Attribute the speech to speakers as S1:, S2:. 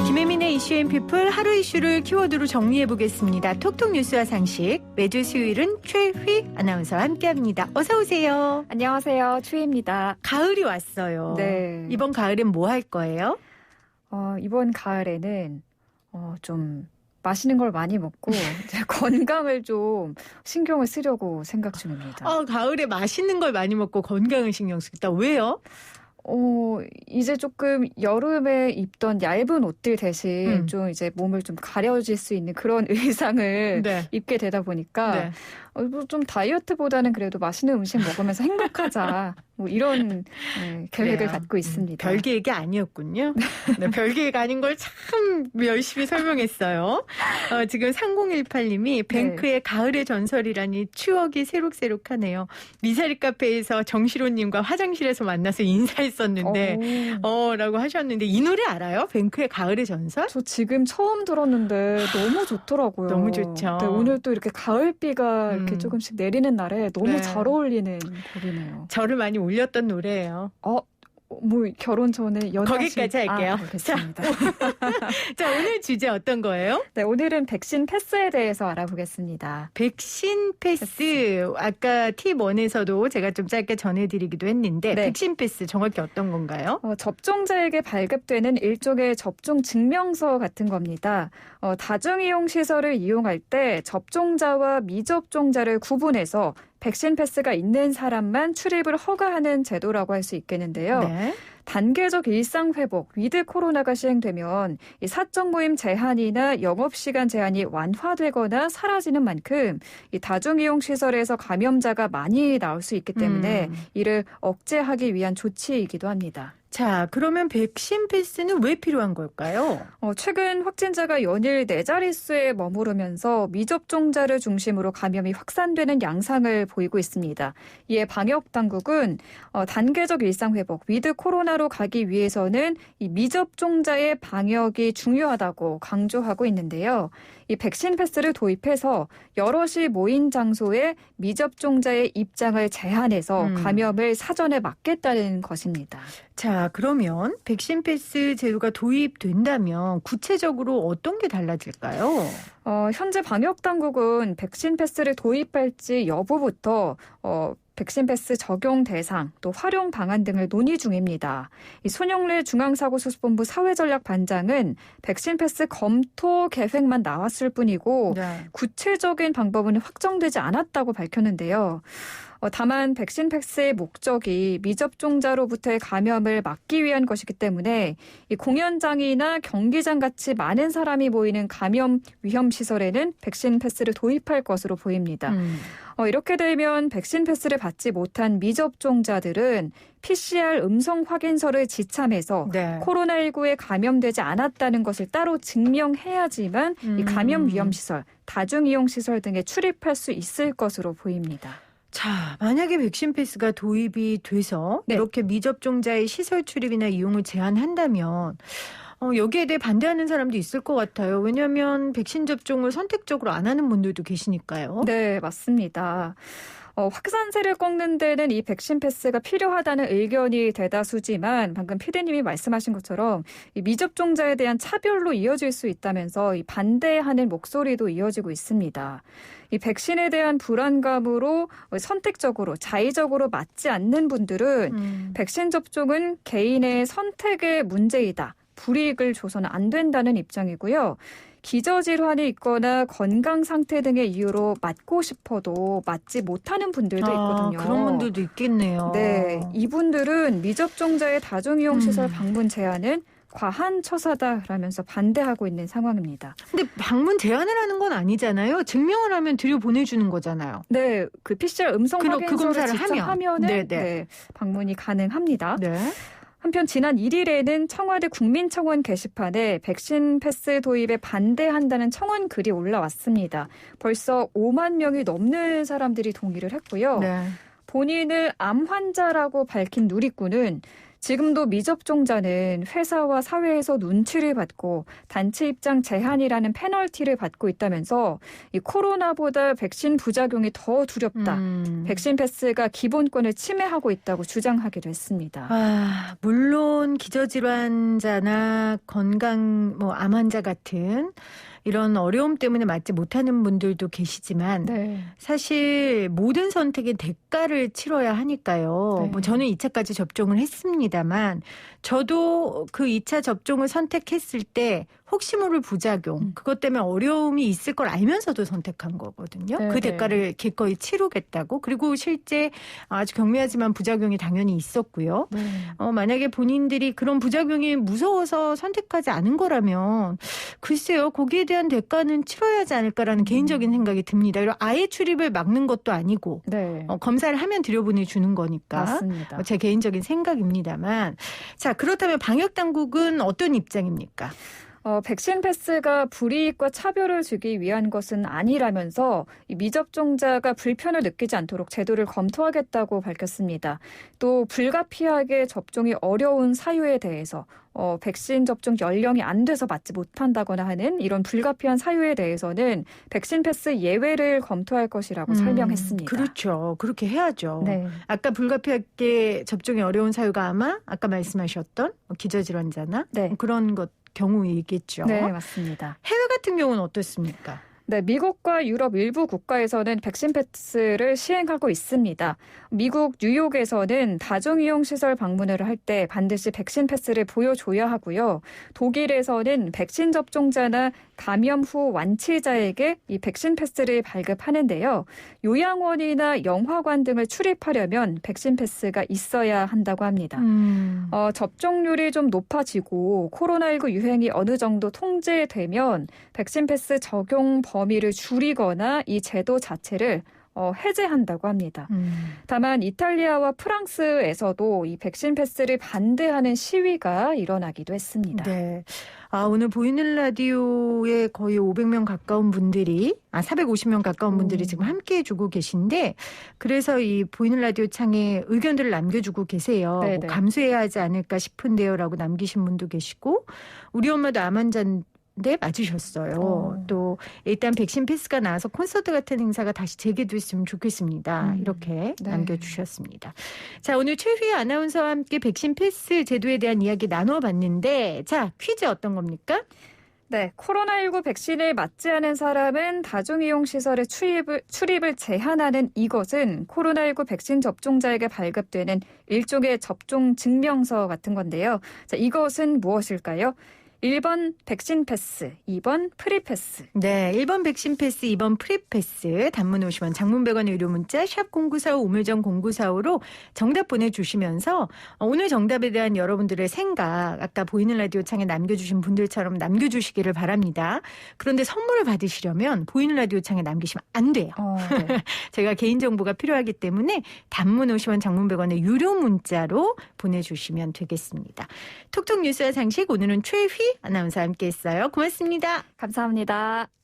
S1: 김혜민의 이슈앤피플 하루 이슈를 키워드로 정리해보겠습니다. 톡톡 뉴스와 상식. 매주 수요일은 최휘 아나운서와 함께합니다. 어서 오세요.
S2: 안녕하세요. 추희입니다.
S1: 가을이 왔어요.
S2: 네.
S1: 이번 가을엔 뭐 할 거예요?
S2: 이번 가을에는 좀 맛있는 걸 많이 먹고 이제 건강을 좀 신경을 쓰려고 생각 중입니다.
S1: 가을에 맛있는 걸 많이 먹고 건강을 신경 쓰겠다. 왜요?
S2: 이제 조금 여름에 입던 얇은 옷들 대신 좀 이제 몸을 좀 가려질 수 있는 그런 의상을 입게 되다 보니까 좀 다이어트보다는 그래도 맛있는 음식 먹으면서 행복하자. 뭐 이런 계획을 갖고 있습니다.
S1: 별 계획이 아니었군요. 네, 별 계획 아닌 걸 참 열심히 설명했어요. 지금 3018님이 뱅크의 가을의 전설이라니 추억이 새록새록하네요. 미사리 카페에서 정시로님과 화장실에서 만나서 인사했었는데 라고 하셨는데 이 노래 알아요? 뱅크의 가을의 전설?
S2: 저 지금 처음 들었는데 너무 좋더라고요.
S1: 너무 좋죠.
S2: 네, 오늘 또 이렇게 가을비가 이렇게 조금씩 내리는 날에 너무 잘 어울리는 곡이네요.
S1: 저를 많이 울렸던 노래예요.
S2: 뭐 결혼 전에
S1: 거기까지 할게요.
S2: 알겠습니다.
S1: 자, 오늘 주제 어떤 거예요?
S2: 네, 오늘은 백신 패스에 대해서 알아보겠습니다.
S1: 백신 패스. 아까 팁1에서도 제가 좀 짧게 전해드리기도 했는데 백신 패스 정확히 어떤 건가요?
S2: 접종자에게 발급되는 일종의 접종 증명서 같은 겁니다. 다중이용 시설을 이용할 때 접종자와 미접종자를 구분해서 백신 패스가 있는 사람만 출입을 허가하는 제도라고 할 수 있겠는데요. 단계적 일상 회복, 위드 코로나가 시행되면 이 사적 모임 제한이나 영업시간 제한이 완화되거나 사라지는 만큼 이 다중이용 시설에서 감염자가 많이 나올 수 있기 때문에 이를 억제하기 위한 조치이기도 합니다.
S1: 자, 그러면 백신 패스는 왜 필요한 걸까요?
S2: 최근 확진자가 연일 4자릿수에 머무르면서 미접종자를 중심으로 감염이 확산되는 양상을 보이고 있습니다. 이에 방역당국은 단계적 일상회복, 위드 코로나로 가기 위해서는 이 미접종자의 방역이 중요하다고 강조하고 있는데요. 이 백신 패스를 도입해서 여럿이 모인 장소에 미접종자의 입장을 제한해서 감염을 사전에 막겠다는 것입니다.
S1: 자, 그러면 백신 패스 제도가 도입된다면 구체적으로 어떤 게 달라질까요?
S2: 현재 방역당국은 백신 패스를 도입할지 여부부터 백신 패스 적용 대상, 또 활용 방안 등을 논의 중입니다. 이 손영래 중앙사고수습본부 사회전략반장은 백신 패스 검토 계획만 나왔을 뿐이고 구체적인 방법은 확정되지 않았다고 밝혔는데요. 다만 백신 패스의 목적이 미접종자로부터의 감염을 막기 위한 것이기 때문에 이 공연장이나 경기장 같이 많은 사람이 모이는 감염 위험 시설에는 백신 패스를 도입할 것으로 보입니다. 이렇게 되면 백신 패스를 받지 못한 미접종자들은 PCR 음성 확인서를 지참해서 코로나19에 감염되지 않았다는 것을 따로 증명해야지만 이 감염 위험 시설, 다중이용 시설 등에 출입할 수 있을 것으로 보입니다.
S1: 자, 만약에 백신 패스가 도입이 돼서 이렇게 미접종자의 시설 출입이나 이용을 제한한다면 여기에 대해 반대하는 사람도 있을 것 같아요. 왜냐하면 백신 접종을 선택적으로 안 하는 분들도 계시니까요.
S2: 네, 맞습니다. 확산세를 꺾는 데는 이 백신 패스가 필요하다는 의견이 대다수지만 방금 PD님이 말씀하신 것처럼 이 미접종자에 대한 차별로 이어질 수 있다면서 이 반대하는 목소리도 이어지고 있습니다. 이 백신에 대한 불안감으로 선택적으로 자의적으로 맞지 않는 분들은 백신 접종은 개인의 선택의 문제이다. 불이익을 줘서는 안 된다는 입장이고요. 기저질환이 있거나 건강 상태 등의 이유로 맞고 싶어도 맞지 못하는 분들도 있거든요.
S1: 그런 분들도 있겠네요.
S2: 네, 이분들은 미접종자의 다중이용 시설 방문 제한은 과한 처사다라면서 반대하고 있는 상황입니다.
S1: 근데 방문 제한을 하는 건 아니잖아요. 증명을 하면 들여보내주는 거잖아요.
S2: 네, 그 PCR 음성 확인서를 직접 하면은 방문이 가능합니다. 한편 지난 1일에는 청와대 국민청원 게시판에 백신 패스 도입에 반대한다는 청원 글이 올라왔습니다. 벌써 5만 명이 넘는 사람들이 동의를 했고요. 본인을 암 환자라고 밝힌 누리꾼은 지금도 미접종자는 회사와 사회에서 눈치를 받고 단체 입장 제한이라는 페널티를 받고 있다면서 이 코로나보다 백신 부작용이 더 두렵다. 백신 패스가 기본권을 침해하고 있다고 주장하기도 했습니다.
S1: 물론 기저질환자나 암 환자 같은 이런 어려움 때문에 맞지 못하는 분들도 계시지만
S2: 네.
S1: 사실 모든 선택의 대가를 치러야 하니까요.
S2: 네.
S1: 저는 2차까지 접종을 했습니다만 저도 그 2차 접종을 선택했을 때 혹시 모를 부작용, 그것 때문에 어려움이 있을 걸 알면서도 선택한 거거든요.
S2: 네,
S1: 그 대가를 기꺼이 치르겠다고. 그리고 실제 아주 경미하지만 부작용이 당연히 있었고요.
S2: 네.
S1: 만약에 본인들이 그런 부작용이 무서워서 선택하지 않은 거라면 글쎄요. 거기에 대한 대가는 치러야 하지 않을까라는 개인적인 생각이 듭니다. 그리고 아예 출입을 막는 것도 아니고
S2: 네.
S1: 검사를 하면 들여보내주는 거니까.
S2: 맞습니다.
S1: 제 개인적인 생각입니다만. 자, 그렇다면 방역당국은 어떤 입장입니까?
S2: 백신 패스가 불이익과 차별을 주기 위한 것은 아니라면서 이 미접종자가 불편을 느끼지 않도록 제도를 검토하겠다고 밝혔습니다. 또 불가피하게 접종이 어려운 사유에 대해서 백신 접종 연령이 안 돼서 맞지 못한다거나 하는 이런 불가피한 사유에 대해서는 백신 패스 예외를 검토할 것이라고 설명했습니다.
S1: 그렇죠. 그렇게 해야죠.
S2: 네.
S1: 아까 불가피하게 접종이 어려운 사유가 아까 말씀하셨던 기저질환자나
S2: 네.
S1: 그런 경우이겠죠.
S2: 네, 맞습니다.
S1: 해외 같은 경우는 어떻습니까?
S2: 네, 미국과 유럽 일부 국가에서는 백신 패스를 시행하고 있습니다. 미국 뉴욕에서는 다중이용 시설 방문을 할 때 반드시 백신 패스를 보여줘야 하고요. 독일에서는 백신 접종자나 감염 후 완치자에게 이 백신 패스를 발급하는데요. 요양원이나 영화관 등을 출입하려면 백신 패스가 있어야 한다고 합니다. 접종률이 좀 높아지고 코로나19 유행이 어느 정도 통제되면 백신 패스 적용 범위를 줄이거나 이 제도 자체를 해제한다고 합니다. 다만 이탈리아와 프랑스에서도 이 백신 패스를 반대하는 시위가 일어나기도 했습니다.
S1: 네. 오늘 보이는 라디오에 거의 500명 가까운 분들이, 450명 가까운 분들이 지금 함께 해주고 계신데, 그래서 이 보이는 라디오 창에 의견들을 남겨주고 계세요. 뭐 감수해야 하지 않을까 싶은데요라고 남기신 분도 계시고, 우리 엄마도 암 환자인데 맞으셨어요. 또 일단 백신 패스가 나와서 콘서트 같은 행사가 다시 재개됐으면 좋겠습니다. 이렇게 남겨주셨습니다. 자, 오늘 최휘 아나운서와 함께 백신 패스 제도에 대한 이야기 나눠봤는데, 자, 퀴즈 어떤 겁니까?
S2: 네, 코로나19 백신을 맞지 않은 사람은 다중이용시설의 출입을 제한하는 이것은 코로나19 백신 접종자에게 발급되는 일종의 접종 증명서 같은 건데요. 자, 이것은 무엇일까요? 1번 백신 패스, 2번 프리패스.
S1: 네, 1번 백신 패스, 2번 프리패스. 단문 50원, 장문 100원의 유료 문자 샵 0945 우물정 0945로 정답 보내주시면서 오늘 정답에 대한 여러분들의 생각 아까 보이는 라디오 창에 남겨주신 분들처럼 남겨주시기를 바랍니다. 그런데 선물을 받으시려면 보이는 라디오 창에 남기시면 안 돼요.
S2: 네.
S1: 제가 개인정보가 필요하기 때문에 단문 50원, 장문 100원의 유료 문자로 보내주시면 되겠습니다. 톡톡 뉴스와 상식 오늘은 최휘 아나운서와 함께했어요. 고맙습니다.
S2: 감사합니다.